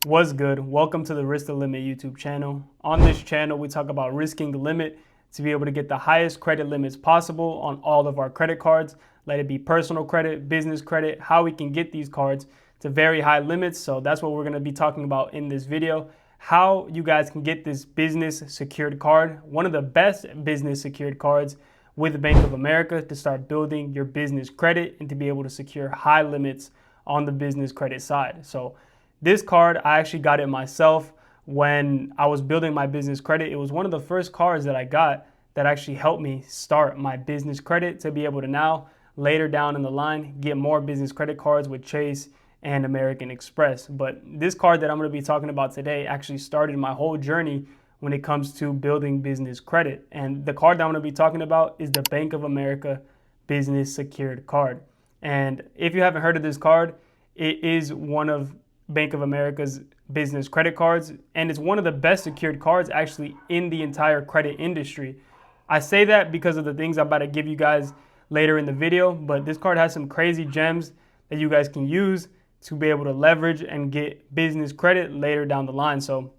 What's good? Welcome to the Risk the Limit YouTube channel. On this channel, we talk about risking the limit to be able to get the highest credit limits possible on all of our credit cards. Let it be personal credit, business credit, how we can get these cards to very high limits. So that's what we're going to be talking about in this video. How you guys can get this business secured card, one of the best business secured cards with Bank of America to start building your business credit and to be able to secure high limits on the business credit side. So this card, I actually got it myself when I was building my business credit. It was one of the first cards that I got that actually helped me start my business credit to be able to now, later down in the line, get more business credit cards with Chase and American Express. But this card that I'm going to be talking about today actually started my whole journey when it comes to building business credit. And the card that I'm going to be talking about is the Bank of America Business Secured Card. And if you haven't heard of this card, it is one of Bank of America's business credit cards, and it's one of the best secured cards actually in the entire credit industry. I say that because of the things I'm about to give you guys later in the video, but this card has some crazy gems that you guys can use to be able to leverage and get business credit later down the line. So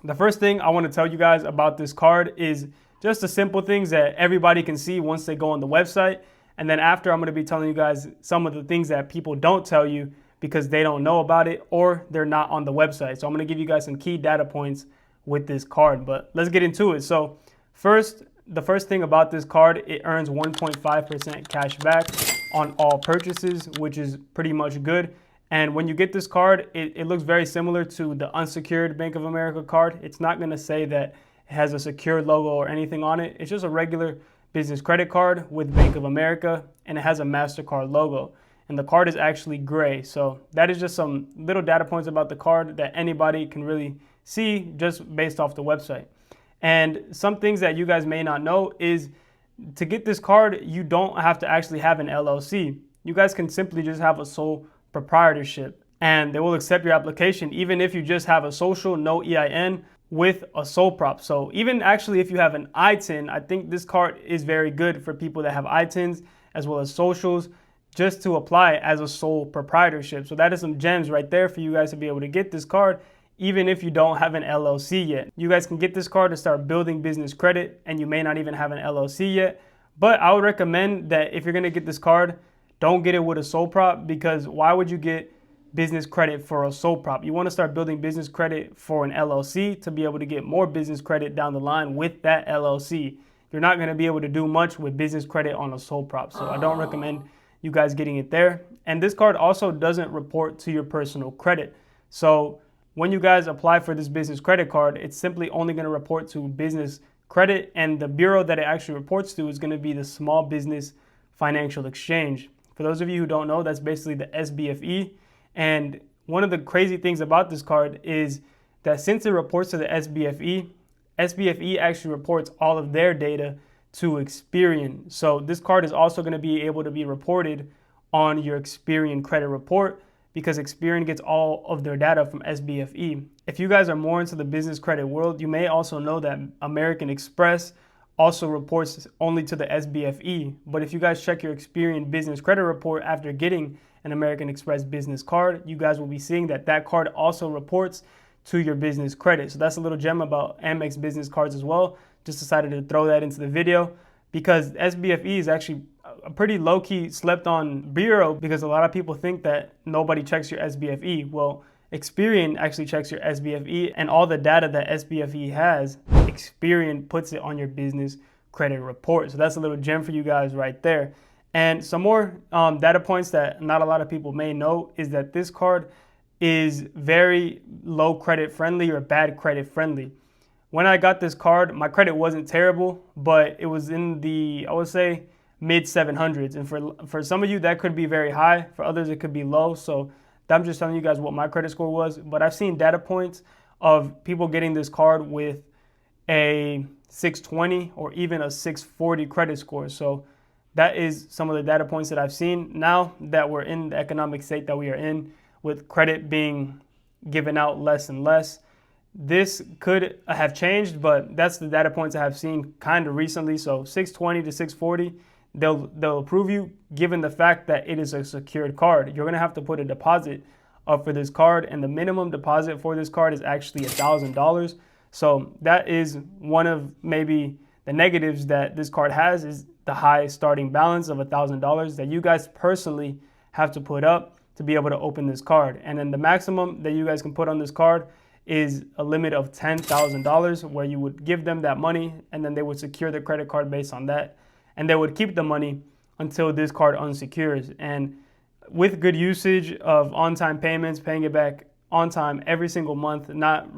the first thing I want to tell you guys about this card is just the simple things that everybody can see once they go on the website. And then after, I'm going to be telling you guys some of the things that people don't tell you because they don't know about it or they're not on the website. So I'm going to give you guys some key data points with this card, but let's get into it. So the first thing about this card, it earns 1.5% cash back on all purchases, which is pretty much good. And when you get this card, it looks very similar to the unsecured Bank of America card. It's not going to say that it has a secured logo or anything on it. It's just a regular business credit card with Bank of America, and it has a MasterCard logo. And the card is actually gray. So that is just some little data points about the card that anybody can really see just based off the website. And some things that you guys may not know is to get this card, you don't have to actually have an LLC. You guys can simply just have a sole proprietorship and they will accept your application even if you just have a social, no EIN with a sole prop. So even actually if you have an ITIN, I think this card is very good for people that have ITINs as well as socials, just to apply as a sole proprietorship. So that is some gems right there for you guys to be able to get this card, even if you don't have an LLC yet. You guys can get this card to start building business credit, and you may not even have an LLC yet. But I would recommend that if you're gonna get this card, don't get it with a sole prop, because why would you get business credit for a sole prop? You wanna start building business credit for an LLC to be able to get more business credit down the line with that LLC. You're not gonna be able to do much with business credit on a sole prop. So I don't recommend you guys getting it there. And this card also doesn't report to your personal credit. So when you guys apply for this business credit card, it's simply only going to report to business credit, and the bureau that it actually reports to is going to be the Small Business Financial Exchange. For those of you who don't know, that's basically the SBFE. And one of the crazy things about this card is that since it reports to the SBFE, SBFE actually reports all of their data to Experian. So this card is also going to be able to be reported on your Experian credit report because Experian gets all of their data from SBFE. If you guys are more into the business credit world, you may also know that American Express also reports only to the SBFE. But if you guys check your Experian business credit report after getting an American Express business card, you guys will be seeing that that card also reports to your business credit. So that's a little gem about Amex business cards as well. Just decided to throw that into the video because SBFE is actually a pretty low-key slept on bureau because a lot of people think that nobody checks your SBFE. Well, Experian actually checks your SBFE, and all the data that SBFE has, Experian puts it on your business credit report. So that's a little gem for you guys right there. And some more data points that not a lot of people may know is that this card is very low credit friendly or bad credit friendly. When I got this card, my credit wasn't terrible, but it was in the, I would say, mid 700s. And for some of you, that could be very high. For others, it could be low. So I'm just telling you guys what my credit score was. But I've seen data points of people getting this card with a 620 or even a 640 credit score. So that is some of the data points that I've seen. Now that we're in the economic state that we are in, with credit being given out less and less, this could have changed, but that's the data points I have seen kind of recently. So 620 to 640, they'll approve you given the fact that it is a secured card. You're going to have to put a deposit up for this card, and the minimum deposit for this card is actually $1,000. So that is one of maybe the negatives that this card has, is the high starting balance of $1,000 that you guys personally have to put up to be able to open this card. And then the maximum that you guys can put on this card is a limit of $10,000, where you would give them that money and then they would secure the credit card based on that. And they would keep the money until this card unsecures. And with good usage of on-time payments, paying it back on time every single month, not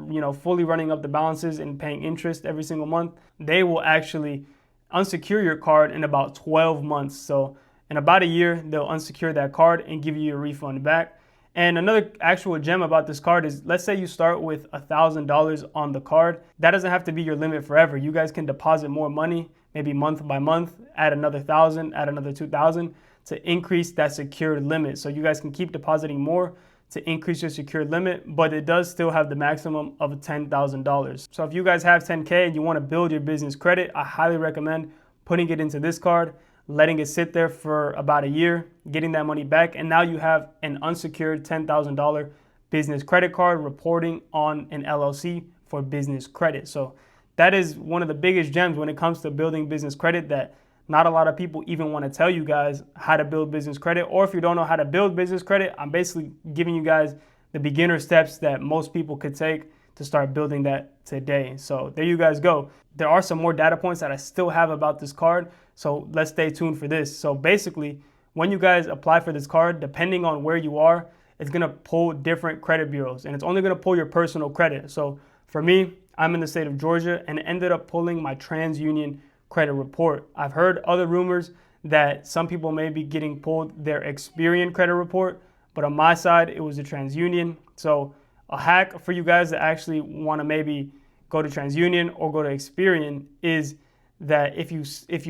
fully running up the balances and paying interest every single month, they will actually unsecure your card in about 12 months. So in about a year, they'll unsecure that card and give you your refund back. And another actual gem about this card is, let's say you start with $1,000 on the card. That doesn't have to be your limit forever. You guys can deposit more money, maybe month by month, add another 1,000, add another 2,000 to increase that secured limit. So you guys can keep depositing more to increase your secured limit, but it does still have the maximum of $10,000. So if you guys have 10K and you want to build your business credit, I highly recommend putting it into this card, letting it sit there for about a year, getting that money back, and now you have an unsecured $10,000 business credit card reporting on an LLC for business credit. So that is one of the biggest gems when it comes to building business credit, that not a lot of people even want to tell you guys how to build business credit. Or if you don't know how to build business credit, I'm basically giving you guys the beginner steps that most people could take to start building that today. So there you guys go. There are some more data points that I still have about this card, so let's stay tuned for this. So basically, when you guys apply for this card, depending on where you are, it's gonna pull different credit bureaus, and it's only gonna pull your personal credit. So for me, I'm in the state of Georgia, and it ended up pulling my TransUnion credit report. I've heard other rumors that some people may be getting pulled their Experian credit report, but on my side, it was a TransUnion. So a hack for you guys that actually want to maybe go to TransUnion or go to Experian is that if you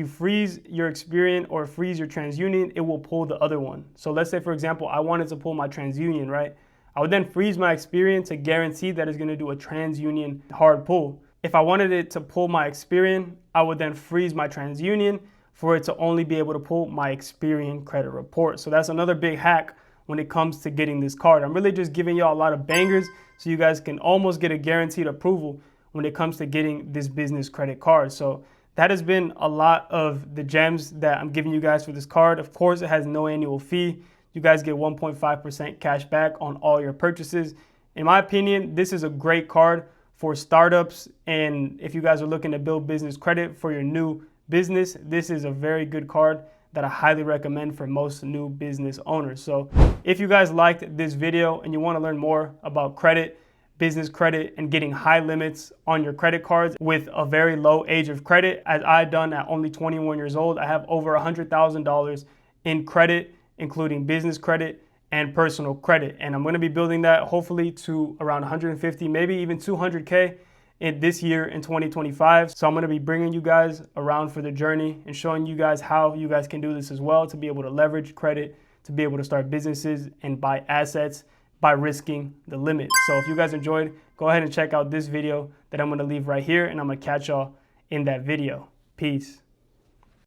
freeze your Experian or freeze your TransUnion, it will pull the other one. So let's say, for example, I wanted to pull my TransUnion, right? I would then freeze my Experian to guarantee that it's going to do a TransUnion hard pull. If I wanted it to pull my Experian, I would then freeze my TransUnion for it to only be able to pull my Experian credit report. So that's another big hack when it comes to getting this card. I'm really just giving y'all a lot of bangers so you guys can almost get a guaranteed approval when it comes to getting this business credit card. So that has been a lot of the gems that I'm giving you guys for this card. Of course, it has no annual fee. You guys get 1.5% cash back on all your purchases. In my opinion, this is a great card for startups, and if you guys are looking to build business credit for your new business, this is a very good card that I highly recommend for most new business owners. So if you guys liked this video and you want to learn more about credit, business credit, and getting high limits on your credit cards with a very low age of credit, as I done at only 21 years old, I have over $100,000 in credit, including business credit and personal credit. And I'm going to be building that hopefully to around 150, maybe even 200K in this year in 2025. So I'm going to be bringing you guys around for the journey and showing you guys how you guys can do this as well, to be able to leverage credit, to be able to start businesses and buy assets by risking the limit. So if you guys enjoyed, go ahead and check out this video that I'm going to leave right here, and I'm going to catch y'all in that video. Peace.